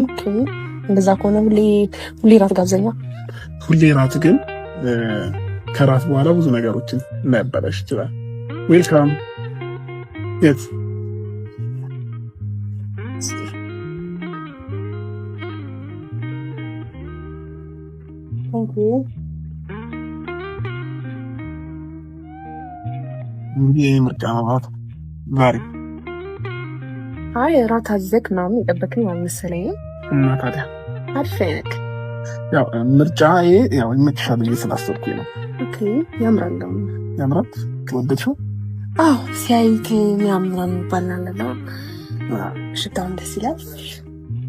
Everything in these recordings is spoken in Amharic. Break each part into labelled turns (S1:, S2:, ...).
S1: ኦኬ እንደዛ ከሆነ ሁሌ ራት ጋብዘኛ።
S2: ሁሌ ራት ግን ከራት በኋላ ብዙ ነገሮችን ሊያበላሽ ይችላል። ዌልካም የት እንግዲህ ምርጫ ማለት ዛሬ
S1: ራት አዘክ ምናምን የጠበቅኝ አልመሰለኝም።
S2: እና ታዲያ
S1: አሪፍ አይነት
S2: ያው ምርጫ ያው ይመችሻል ብዬ ስላሰብኩኝ ነው።
S1: ኦኬ ያምራል።
S2: ያምራል ወደድሽው?
S1: አዎ ሲያይት ያምራል ባላላላ ሽታው ደስ ይላል።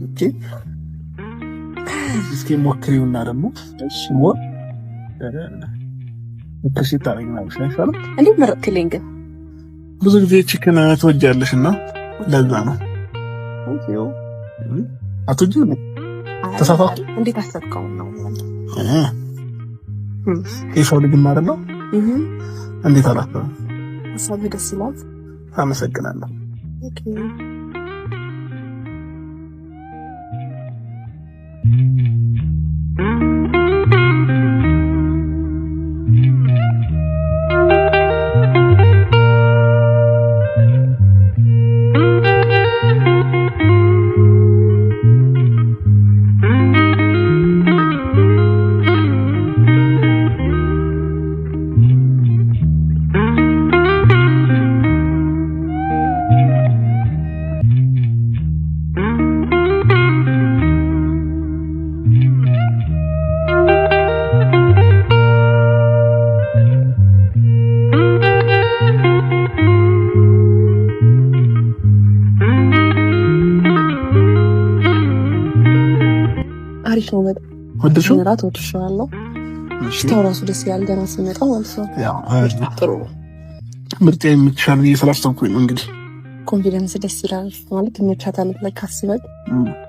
S2: ኦኬ እስኪ ሞክሪውና ደግሞ እሺ ሞር ተሽታ ላይ ነው ሻሻለ
S1: እንዴ መረጥክልኝ። ግን
S2: ብዙ ጊዜ ቺክን ትወጃለሽና ለዛ ነው። አትወጂም? ተሳሳቱ።
S1: እንዴት አሰብከው ነው?
S2: የሰው ልጅ ማለት ነው። እንዴት አላፈረ
S1: ሀሳብ ደስ ይላል።
S2: አመሰግናለሁ።
S1: ኦኬ አሪፍ ነው በጣም
S2: ወደድሽው?
S1: ራት ወድሻለሁ። ሽታው ራሱ ደስ ይላል ገና ስመጣ ማለት ነው።
S2: ያው ጥሩ ምርጥ የምትሻል ስላሰብኩኝ ነው። እንግዲህ
S1: ኮንፊደንስ ደስ ይላል ማለት መቻታል ላይ ካስበል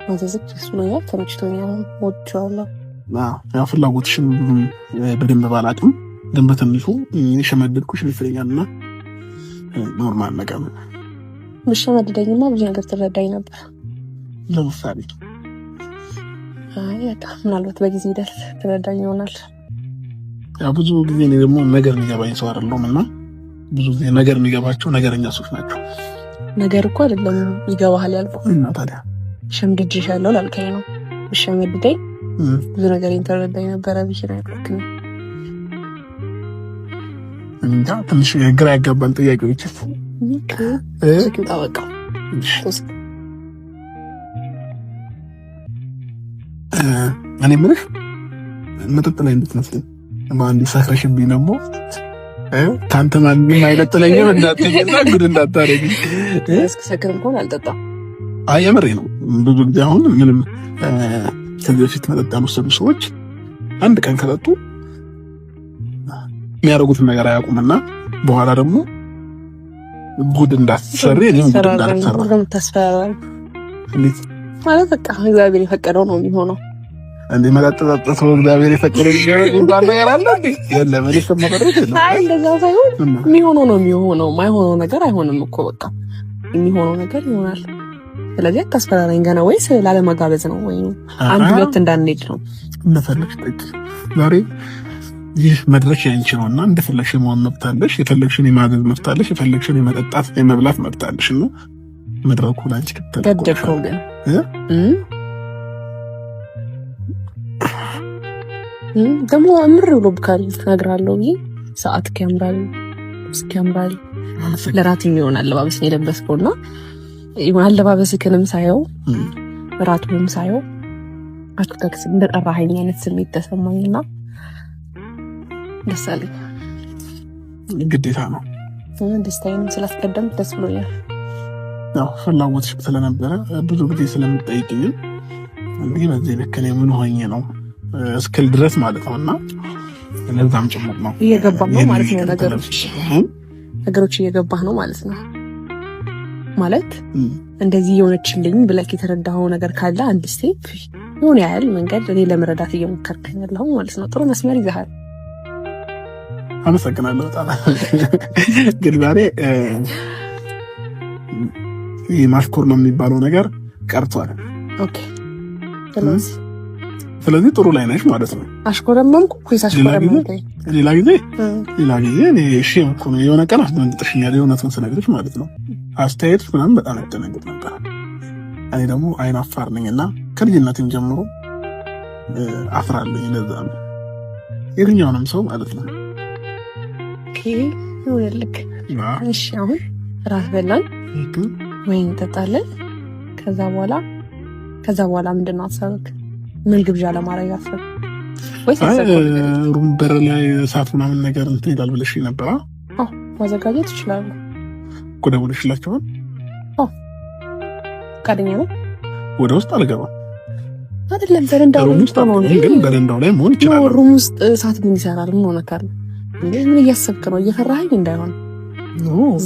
S1: ማዘዝክ እሱ ነው ያው ተመችቶኛል። ወድሻለሁ።
S2: ያው ፍላጎትሽን በደንብ ባላቅም ግን በትንሹ የሸመደድኩሽ ይመስለኛልና ኖርማል ነገር ነው።
S1: ምሽመደደኝማ ብዙ ነገር ትረዳኝ ነበር።
S2: ለምሳሌ
S1: ምናልባት በጊዜ ሂደት ትረዳኝ ይሆናል።
S2: ያው ብዙ ጊዜ እኔ ደግሞ ነገር የሚገባኝ ሰው አይደለሁም እና ብዙ ጊዜ ነገር የሚገባቸው ነገረኛ ሰዎች ናቸው።
S1: ነገር እኮ አይደለም ይገባሃል ያልኩህ
S2: እና ታዲያ
S1: ሸምድጄሻለሁ ላልከኝ ነው። ብሸመድደኝ ብዙ ነገር ተረዳኝ ነበረ ብዬ ነው ያልኩህ።
S2: እንጃ ትንሽ ግራ ያጋባን ጥያቄዎች
S1: በቃ
S2: እኔ የምልሽ መጠጥ ላይ እንድትመስለኝ ማን ይሳክረሽብኝ ደግሞ ካንተ ማንም አይለጥለኝም እንዳትይና ጉድ እንዳታረጊ።
S1: እስኪ ሰክር እንኳን አልጠጣም።
S2: አይ የምሬ ነው። ብዙ ጊዜ አሁን ምንም ከዚህ በፊት መጠጥ ያልወሰዱ ሰዎች አንድ ቀን ከጠጡ የሚያደርጉትን ነገር አያውቁምና በኋላ ደግሞ ጉድ እንዳትሰሪ እኔም ጉድ እንዳትሰራ
S1: እንዴት ማለት በቃ እግዚአብሔር የፈቀደው ነው የሚሆነው።
S2: እንዴ መጠጥ ጠጥቶ እግዚአብሔር የፈቀደው ይባል ነገር አለ እንዴ? የለም እኔ ከመቀረጥ ነው።
S1: አይ እንደዛ ሳይሆን የሚሆነው ነው የሚሆነው። ማይሆነው ነገር አይሆንም እኮ በቃ የሚሆነው ነገር ይሆናል። ስለዚህ አታስፈራራኝ ገና። ወይስ ላለመጋበዝ ነው ወይ አንድ ሁለት እንዳንሄድ ነው?
S2: እንደፈለግሽ ጠጪ። ዛሬ ይህ መድረክ ያንቺ ነውና እንደፈለግሽ መሆን መብት አለሽ። የፈለግሽን የማዘዝ መብት አለሽ። የፈለግሽን የመጠጣት የመብላት መብት አለሽ እና መድረኩ ላንቺ
S1: ገደፍከው ግን ደግሞ እምር ብሎብካል እነግርሃለሁ ብዬ ሰዓት ያምራል እስኪ ያምራል ለራት የሚሆን አለባበስ ነው የለበስከውና አለባበስክንም ሳየው ራቱንም ሳየው አትከክስ እንደጠራኸኝ አይነት ስሜት ተሰማኝና ደስ አለኝ።
S2: ግዴታ ነው።
S1: ደስታዬንም ስላስቀደም ደስ ብሎኛል።
S2: ያው ፍላጎትሽ ስለነበረ ብዙ ጊዜ ስለምጠይቅኝ እንግዲህ በዚህ ልክ እኔ ምን ሆኜ ነው እስክል ድረስ ማለት ነውና ለዛም ጭምር ነው
S1: እየገባህ ነው ማለት ነው። ነገሮች እየገባህ ነው ማለት ነው። ማለት እንደዚህ የሆነችልኝ ብለህ የተረዳኸው ነገር ካለ አንድ ስቴፕ የሆነ ያህል መንገድ እኔ ለመረዳት እየሞከርኩኝ ያለሁ ማለት ነው። ጥሩ መስመር ይዘሃል።
S2: አመሰግናለሁ በጣም ግን ዛሬ ይህ ማሽኮር ነው የሚባለው ነገር ቀርቷል።
S1: ኦኬ
S2: ስለዚህ ጥሩ ላይ ነሽ ማለት ነው።
S1: አሽኮረመምኩ ወይስ አሽኮረመምኩ?
S2: ሌላ ጊዜ እኔ እሺ እኮ ነው የሆነ ቀን አስደንግጠሽኛል፣ የሆነቱን ስነግርሽ ማለት ነው። አስተያየትሽ ምናምን በጣም ያደነግጥ ነበር። እኔ ደግሞ አይን አፋር ነኝና ከልጅነቴም ጀምሮ አፍራለሁ። ለዛ ነው የትኛውንም ሰው ማለት ነው።
S1: ኦኬ ይኸውልህ፣ እሺ አሁን ራስ በላን ወይን እንጠጣለን። ከዛ በኋላ ምንድን ነው አሰብክ? ምን ግብዣ ለማድረግ አሰብክ? ወይስ
S2: ሩም በር ላይ እሳት ምናምን ነገር እንትን ይላል ብለሽ ነበር?
S1: አዎ ማዘጋጀት ይችላል
S2: እኮ ደውለሽላቸዋል?
S1: አዎ ፈቃደኛ ነው።
S2: ወደ ውስጥ አልገባም
S1: አይደለም በረንዳው ነው
S2: ግን በረንዳው ላይ መሆን ይችላል።
S1: ሩም ውስጥ እሳት ምን ይሰራል? ምን ሆነ ካለ ምን እያሰብክ ነው? እየፈራኸኝ እንዳይሆን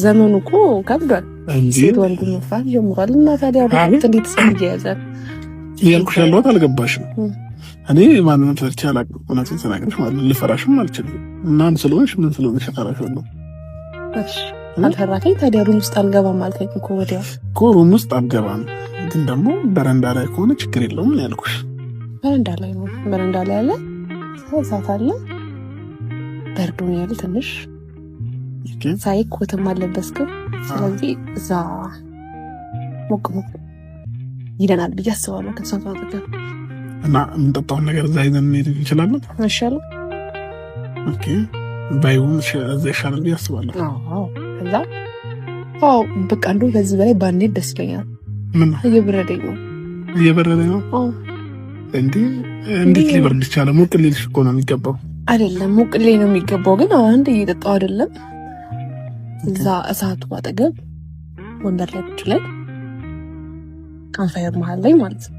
S1: ዘመኑ እኮ ከብዷል። ሴት ወንድ መፍራት ጀምሯል። እና ታዲያ ወቅት እንዴት ሰው ይያዛል?
S2: ያልኩሽ ያለሁት አልገባሽም። እኔ ማንንም ፈርቼ አላውቅም። እውነቱን ስነግርሽ ማለት ነው። ልፈራሽም አልችልም። ምን ስለሆንሽ እፈራሻለሁ?
S1: እሺ አልፈራከኝ። ታዲያ ሩም ውስጥ አልገባም አልከኝ እኮ ወዲያው
S2: እኮ ሩም ውስጥ አልገባም፣ ግን ደግሞ በረንዳ ላይ ከሆነ ችግር የለውም ነው ያልኩሽ።
S1: በረንዳ ላይ ነው። በረንዳ ላይ ያለ እሳት አለ። በርዶኝ ያለ ትንሽ ሳይኮትም አለበስክም። ስለዚህ እዛ ሞቅ ይደናል ብዬ አስባለሁ። ከሰዓት ጋር
S2: እና የምንጠጣውን ነገር እዛ ይዘን እንሄድ እንችላለን።
S1: ይሻላል።
S2: ኦኬ ባይሆን እዛ ይሻላል ብዬ አስባለሁ።
S1: አዎ ከዛ በቃ እንደው ከዚህ በላይ ባንሄድ ደስ ይለኛል።
S2: ምን
S1: እየበረደኝ ነው። አዎ እንዴት ሊበርድ ይቻላል? ሞቅ ሊልሽ እኮ ነው የሚገባው። አይደለም ሞቅ ሊል ነው የሚገባው፣ ግን አንድ እየጠጣው አይደለም። እዛ እሳቱ አጠገብ ወንበር ላይ ቁጭ ላይ ካንፋየር መሀል ላይ ማለት ነው።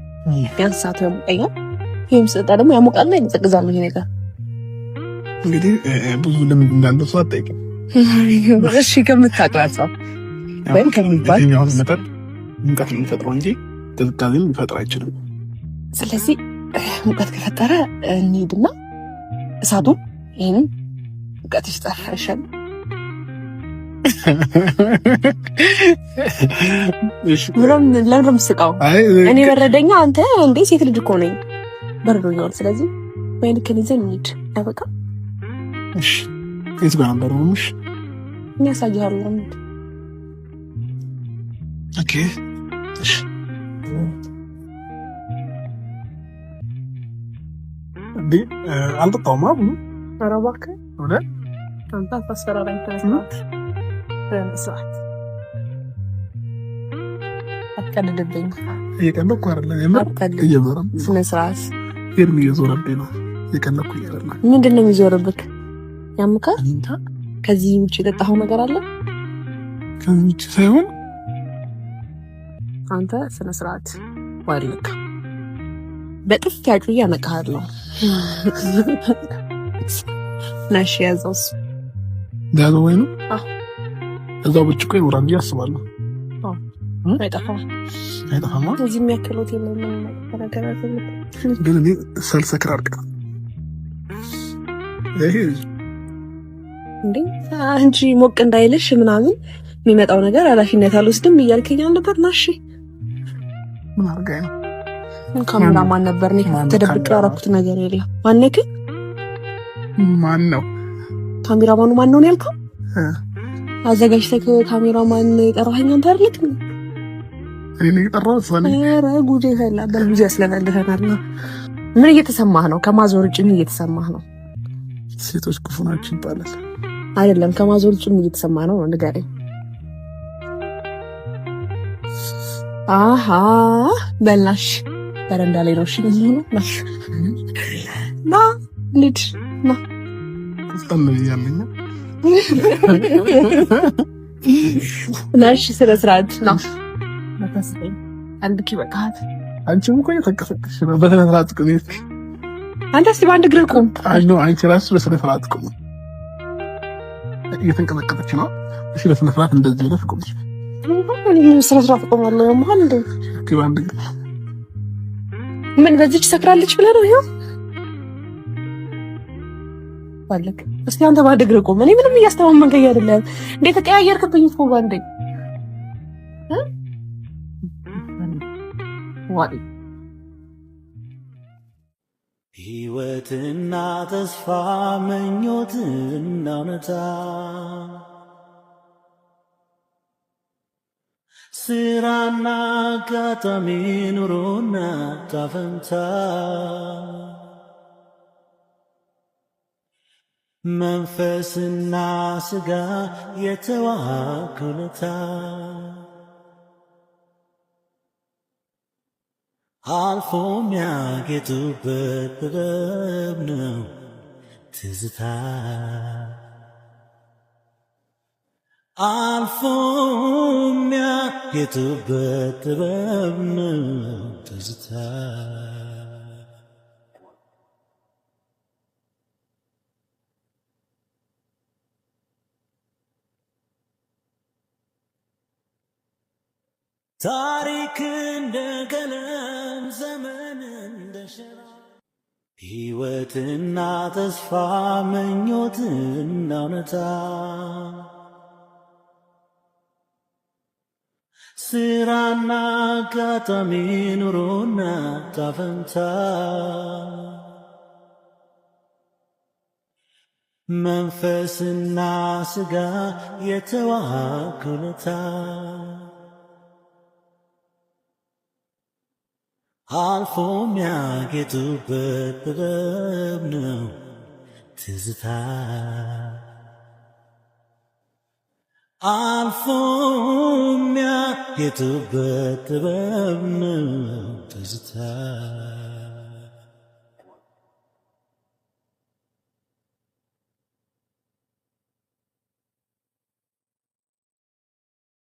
S1: ቢያንስ እሳቱ ያሞቀኛል። ይህም ስጠጣ ደግሞ ያሞቃል እና ይጠቅዛል። ይሄ ነገር
S2: እንግዲህ ብዙ ልምድ እንዳለው ሰው አጠይቅም።
S1: እሺ ከምታቅላጻው ወይም ከሚባል
S2: መጠን ሙቀት የሚፈጥረው እንጂ ቅዝቃዜም ሊፈጥር አይችልም።
S1: ስለዚህ ሙቀት ከፈጠረ እንሂድና እሳቱ ይህንን ሙቀት ይፍጠር አይሻልም? ለምንም ስቃው እኔ በረደኛ፣ አንተ እንዴ ሴት ልጅ እኮ ነኝ፣ በረዶኛል። ስለዚህ ወይን ከኒዘን እንሂድ። አይበቃ?
S2: እሺ የት ጋር ነበር ሩምሽ?
S1: እኔ ያሳይሃለሁ።
S2: ኦኬ እሺ እንዴ አልጠጣውም አሉ።
S1: ኧረ እባክህ
S2: ወደ
S1: አንተ አታስፈራራኝ። ተነስራት አትቀልድብኝ።
S2: እየቀለድኩ አይደለም፣ የምር እየዞረብኝ ነው።
S1: ስነ ስርዓት
S2: ሄድም እየዞረብኝ ነው። እየቀለድኩ አይደለም።
S1: ምንድን ነው የሚዞርብህ? ያምካል? ከዚህ ውጭ የጠጣኸው ነገር አለ?
S2: ከዚህ ውጭ ሳይሆን
S1: አንተ ስነ ስርዓት ዋልክ። በጥፍ ያጩ ያነቃሃለሁ። ናሽ ያዘውስ
S2: ዳዞ ወይ ነው?
S1: አዎ
S2: እዛው ብቻ ቆይ ወራን ያስባለሁ።
S1: አዎ አይጠፋም። እዚህ የሚያክሉት የለም ነገር አይደለም።
S2: ግን እኔ ሰልሰክር አድርጋ ይሄ
S1: እንዴ አንቺ ሞቅ እንዳይልሽ ምናምን የሚመጣው ነገር ኃላፊነት አልወስድም እያልከኝ ነበር። ናሽ
S2: ምን አድርጋኝ ነው?
S1: ካሜራማን ነበር ነኝ ተደብቄ ያደረኩት ነገር የለም። ማነክ?
S2: ማን ነው
S1: ካሜራማኑ? ማን ነው ያልከው? አዘጋጅተህ ካሜራማን የጠራኸኝ አንተ አይደል?
S2: እኔ የጠራሁት ሰው ነኝ።
S1: ኧረ ጉዴ ፈላ። በልጅ ያስለፈልፈናል። ምን እየተሰማህ ነው? ከማዞር ውጭ ምን እየተሰማህ ነው?
S2: ሴቶች ክፉ ናቸው ይባላል።
S1: አይደለም ከማዞር ውጭ ምን እየተሰማህ ነው? ንገረኝ። አሃ በላሽ በረንዳ ላይ ነው። እሺ ምን ነው ና ልጅ ና
S2: ተስተም ያለኝ
S1: ናሽ ስለ ስርዓት ነው መታሰበኝ አንድኪ በቃት።
S2: አንቺም እኮ እየተንቀሳቀስሽ ነው በስነ ስርዓት ቁም።
S1: አንተ እስኪ በአንድ እግር ቁም።
S2: አይ ነው አንቺ ራስሽ በስነ ስርዓት ቁም። እየተንቀሳቀሰች ነው። እሺ በስነ ስርዓት እንደዚህ ነው ቁም።
S1: ምን ስነ ስርዓት ቆማለሁ ማለት እንዴ?
S2: ከባንድ
S1: ምን በዚች ሰክራለች ብለህ ነው? ይሄው ባለክ እስቲ አንተ ባንድ እግር ቁም። እኔ ምንም እያስተማመንከኝ አይደለም። እንዴት ተቀያየርክብኝ እኮ ባንዴ። ዋይ
S3: ሕይወትና ተስፋ ምኞትና እውነታ ስራና አጋጣሚ ኑሮና ጣፈንታ መንፈስና ስጋ የተዋሃዱለታ አልፎ የሚያጌጡበት ጥበብ ነው ትዝታ አልፎ የሚያጌጡበት ጥበብ ነው ትዝታ ታሪክ እንደ ቀለም ዘመን እንደ ሸራ ሕይወትና ተስፋ ምኞትና እውነታ ስራና አጋጣሚ ኑሮና ጣፈንታ መንፈስና ስጋ የተዋሃዱለታ አልፎ የሚያጌጡበት ጥበብ ነው ትዝታ አልፎ የሚያጌጡበት ጥበብ ነው ትዝታ